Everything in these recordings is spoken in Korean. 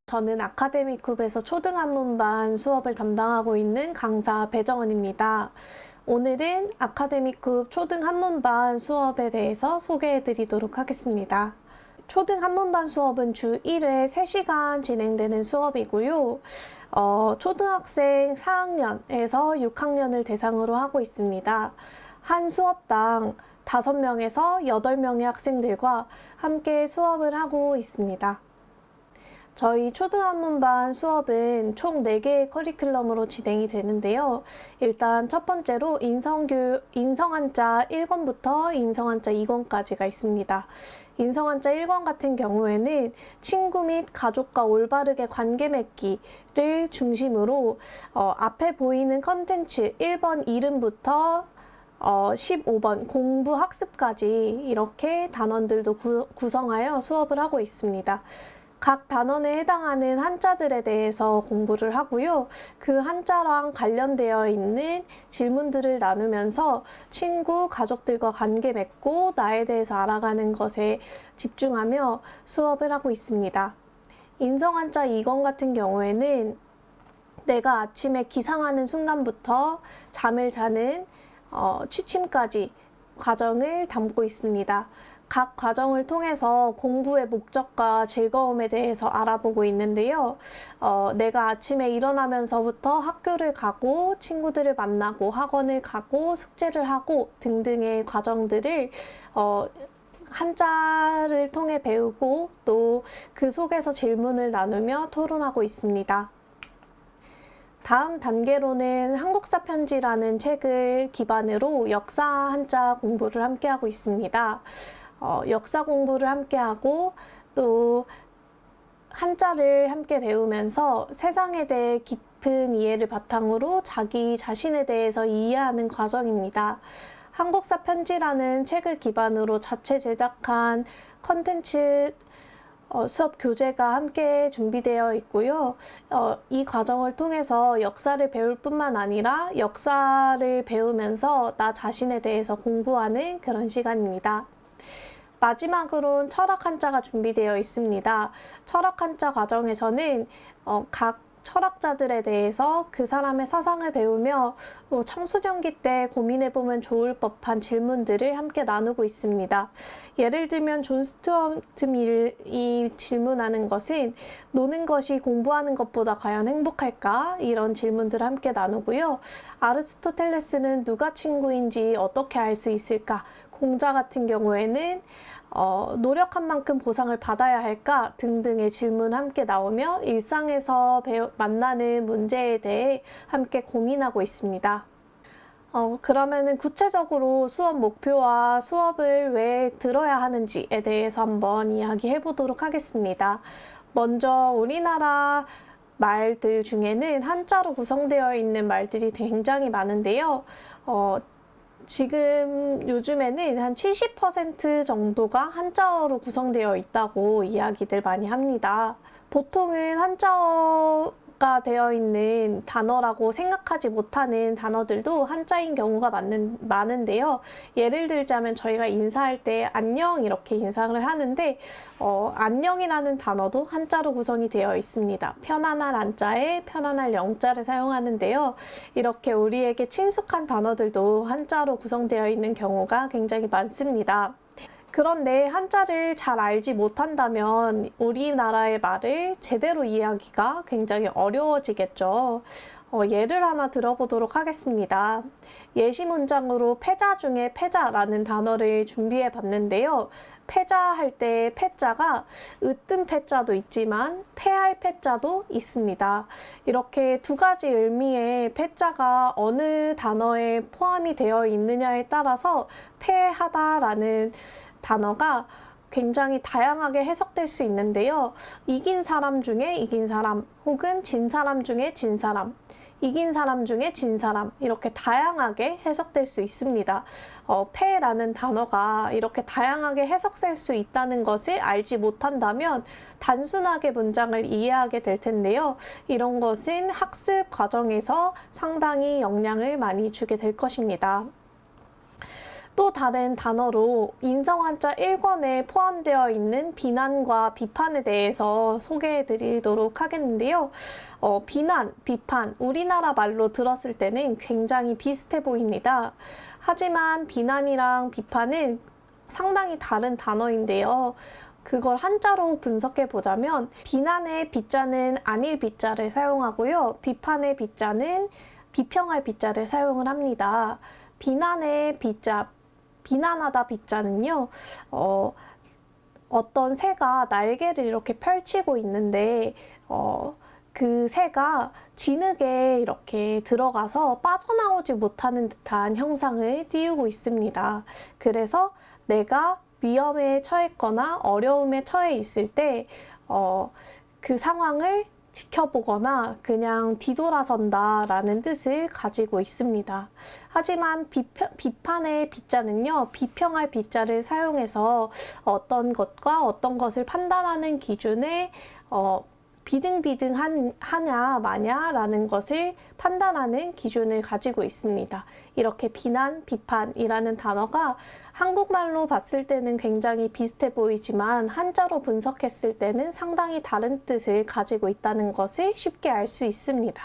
저는 아카데미쿱에서 초등한문반 수업을 담당하고 있는 강사 배정은입니다. 오늘은 아카데미쿱 초등한문반 수업에 대해서 소개해 드리도록 하겠습니다. 초등한문반 수업은 주 1회 3시간 진행되는 수업이고요. 초등학생 4학년에서 6학년을 대상으로 하고 있습니다. 한 수업당 5명에서 8명의 학생들과 함께 수업을 하고 있습니다. 저희 초등한문반 수업은 총 4개의 커리큘럼으로 진행이 되는데요. 일단 첫 번째로 인성한자 1권부터 인성한자 2권까지가 있습니다. 인성한자 1권 같은 경우에는 친구 및 가족과 올바르게 관계 맺기를 중심으로 앞에 보이는 컨텐츠 1번 이름부터 15번 공부 학습까지 이렇게 단원들도 구성하여 수업을 하고 있습니다. 각 단원에 해당하는 한자들에 대해서 공부를 하고요. 그 한자랑 관련되어 있는 질문들을 나누면서 친구, 가족들과 관계 맺고 나에 대해서 알아가는 것에 집중하며 수업을 하고 있습니다. 인성한자 2권 같은 경우에는 내가 아침에 기상하는 순간부터 잠을 자는 취침까지 과정을 담고 있습니다. 각 과정을 통해서 공부의 목적과 즐거움에 대해서 알아보고 있는데요. 내가 아침에 일어나면서부터 학교를 가고 친구들을 만나고 학원을 가고 숙제를 하고 등등의 과정들을 한자를 통해 배우고 또 그 속에서 질문을 나누며 토론하고 있습니다. 다음 단계로는 한국사 편지라는 책을 기반으로 역사 한자 공부를 함께 하고 있습니다. 역사 공부를 함께 하고 또 한자를 함께 배우면서 세상에 대해 깊은 이해를 바탕으로 자기 자신에 대해서 이해하는 과정입니다. 한국사 편지라는 책을 기반으로 자체 제작한 컨텐츠 수업 교재가 함께 준비되어 있고요. 이 과정을 통해서 역사를 배울 뿐만 아니라 역사를 배우면서 나 자신에 대해서 공부하는 그런 시간입니다. 마지막으로는 철학 한자가 준비되어 있습니다. 철학 한자 과정에서는 각 철학자들에 대해서 그 사람의 사상을 배우며 청소년기 때 고민해보면 좋을 법한 질문들을 함께 나누고 있습니다. 예를 들면 존 스튜어트 밀이 질문하는 것은 노는 것이 공부하는 것보다 과연 행복할까? 이런 질문들을 함께 나누고요. 아리스토텔레스는 누가 친구인지 어떻게 알 수 있을까? 공자 같은 경우에는 노력한 만큼 보상을 받아야 할까 등등의 질문 함께 나오며 일상에서 만나는 문제에 대해 함께 고민하고 있습니다. 그러면은 구체적으로 수업 목표와 수업을 왜 들어야 하는지에 대해서 한번 이야기해 보도록 하겠습니다. 먼저 우리나라 말들 중에는 한자로 구성되어 있는 말들이 굉장히 많은데요. 지금 요즘에는 한 70% 정도가 한자어로 구성되어 있다고 이야기들 많이 합니다. 보통은 한자어가 되어 있는 단어라고 생각하지 못하는 단어들도 한자인 경우가 많은데요. 예를 들자면 저희가 인사할 때 안녕 이렇게 인사를 하는데 안녕이라는 단어도 한자로 구성이 되어 있습니다. 편안할 안자에 편안할 영자를 사용하는데요. 이렇게 우리에게 친숙한 단어들도 한자로 구성되어 있는 경우가 굉장히 많습니다. 그런데 한자를 잘 알지 못한다면 우리나라의 말을 제대로 이해하기가 굉장히 어려워지겠죠. 예를 하나 들어보도록 하겠습니다. 예시 문장으로 패자 중에 패자라는 단어를 준비해 봤는데요. 패자할 때 패자가 으뜸 패자도 있지만 패할 패자도 있습니다. 이렇게 두 가지 의미의 패자가 어느 단어에 포함이 되어 있느냐에 따라서 패하다라는 단어가 굉장히 다양하게 해석될 수 있는데요. 이긴 사람 중에 이긴 사람 혹은 진 사람 중에 진 사람, 이긴 사람 중에 진 사람 이렇게 다양하게 해석될 수 있습니다. 패라는 단어가 이렇게 다양하게 해석될 수 있다는 것을 알지 못한다면 단순하게 문장을 이해하게 될 텐데요. 이런 것은 학습 과정에서 상당히 영향을 많이 주게 될 것입니다. 또 다른 단어로 인성한자 1권에 포함되어 있는 비난과 비판에 대해서 소개해 드리도록 하겠는데요. 비난, 비판, 우리나라 말로 들었을 때는 굉장히 비슷해 보입니다. 하지만 비난이랑 비판은 상당히 다른 단어인데요. 그걸 한자로 분석해 보자면 비난의 비자는 아닐 비자를 사용하고요. 비판의 비자는 비평할 비자를 사용을 합니다. 비난의 비자, 비난하다 비자는요. 어떤 새가 날개를 이렇게 펼치고 있는데 그 새가 진흙에 이렇게 들어가서 빠져나오지 못하는 듯한 형상을 띄우고 있습니다. 그래서 내가 위험에 처했거나 어려움에 처해 있을 때 그 상황을 지켜보거나 그냥 뒤돌아선다 라는 뜻을 가지고 있습니다. 하지만 비판의 비자는요, 비평할 비자를 사용해서 어떤 것과 어떤 것을 판단하는 기준에 비등비등하냐 마냐라는 것을 판단하는 기준을 가지고 있습니다. 이렇게 비난, 비판이라는 단어가 한국말로 봤을 때는 굉장히 비슷해 보이지만 한자로 분석했을 때는 상당히 다른 뜻을 가지고 있다는 것을 쉽게 알 수 있습니다.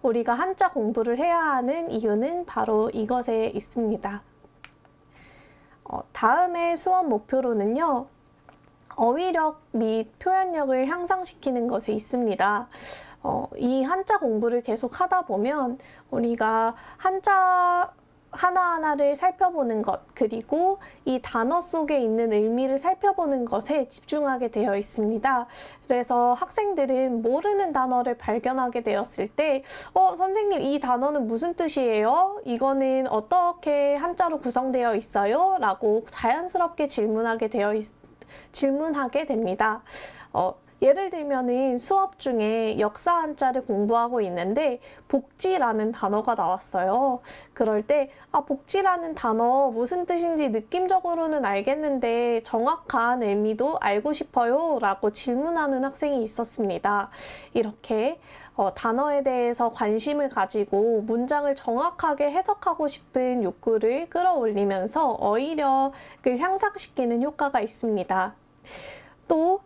우리가 한자 공부를 해야 하는 이유는 바로 이것에 있습니다. 다음의 수업 목표로는요. 어휘력 및 표현력을 향상시키는 것에 있습니다. 이 한자 공부를 계속 하다 보면 우리가 한자 하나하나를 살펴보는 것, 그리고 이 단어 속에 있는 의미를 살펴보는 것에 집중하게 되어 있습니다. 그래서 학생들은 모르는 단어를 발견하게 되었을 때 선생님 이 단어는 무슨 뜻이에요? 이거는 어떻게 한자로 구성되어 있어요? 라고 자연스럽게 질문하게 됩니다. 예를 들면은 수업 중에 역사 한자를 공부하고 있는데 복지라는 단어가 나왔어요. 그럴 때 복지라는 단어 무슨 뜻인지 느낌적으로는 알겠는데 정확한 의미도 알고 싶어요 라고 질문하는 학생이 있었습니다. 이렇게 단어에 대해서 관심을 가지고 문장을 정확하게 해석하고 싶은 욕구를 끌어올리면서 어휘력을 향상시키는 효과가 있습니다. 또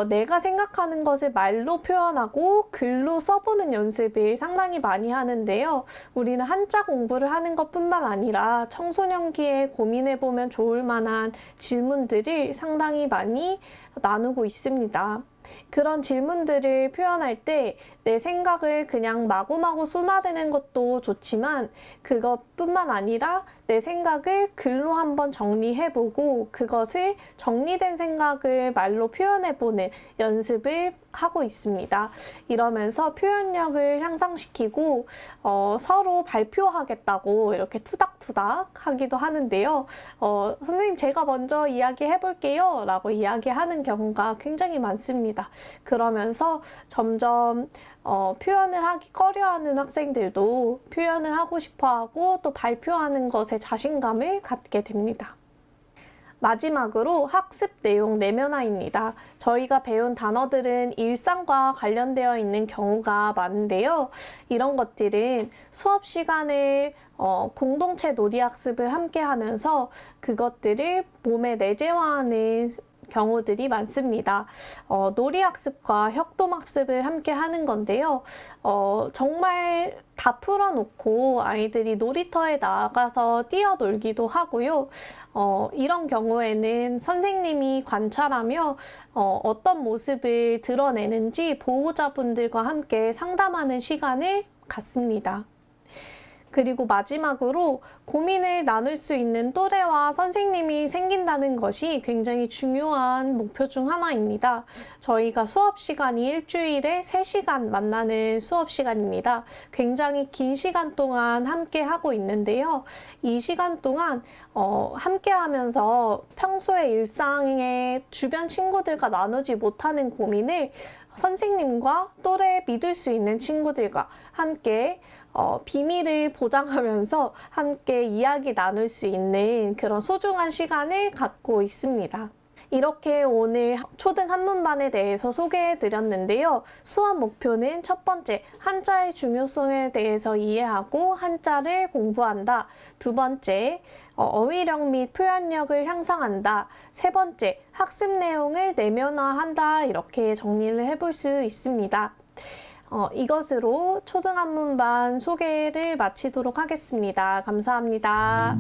내가 생각하는 것을 말로 표현하고 글로 써보는 연습을 상당히 많이 하는데요. 우리는 한자 공부를 하는 것뿐만 아니라 청소년기에 고민해보면 좋을 만한 질문들을 상당히 많이 나누고 있습니다. 그런 질문들을 표현할 때 내 생각을 그냥 마구마구 쏟아내는 것도 좋지만 그것뿐만 아니라 내 생각을 글로 한번 정리해보고 그것을 정리된 생각을 말로 표현해보는 연습을 하고 있습니다. 이러면서 표현력을 향상시키고 서로 발표하겠다고 이렇게 투닥투닥 하기도 하는데요. 선생님 제가 먼저 이야기해볼게요 라고 이야기하는 경우가 굉장히 많습니다. 그러면서 점점 표현을 하기 꺼려하는 학생들도 표현을 하고 싶어하고 또 발표하는 것에 자신감을 갖게 됩니다. 마지막으로 학습 내용 내면화입니다. 저희가 배운 단어들은 일상과 관련되어 있는 경우가 많은데요. 이런 것들은 수업 시간에 공동체 놀이 학습을 함께 하면서 그것들을 몸에 내재화하는 경우들이 많습니다. 놀이학습과 협동학습을 함께 하는 건데요. 정말 다 풀어놓고 아이들이 놀이터에 나가서 뛰어놀기도 하고요. 이런 경우에는 선생님이 관찰하며 어떤 모습을 드러내는지 보호자분들과 함께 상담하는 시간을 갖습니다. 그리고 마지막으로 고민을 나눌 수 있는 또래와 선생님이 생긴다는 것이 굉장히 중요한 목표 중 하나입니다. 저희가 수업 시간이 일주일에 3시간 만나는 수업 시간입니다. 굉장히 긴 시간 동안 함께 하고 있는데요. 이 시간 동안 함께 하면서 평소의 일상에 주변 친구들과 나누지 못하는 고민을 선생님과 또래 믿을 수 있는 친구들과 함께 비밀을 보장하면서 함께 이야기 나눌 수 있는 그런 소중한 시간을 갖고 있습니다. 이렇게 오늘 초등 한문반에 대해서 소개해 드렸는데요. 수업 목표는 첫 번째, 한자의 중요성에 대해서 이해하고 한자를 공부한다. 두 번째, 어휘력 및 표현력을 향상한다. 세 번째, 학습 내용을 내면화한다. 이렇게 정리를 해볼 수 있습니다. 이것으로 초등 한문반 소개를 마치도록 하겠습니다. 감사합니다.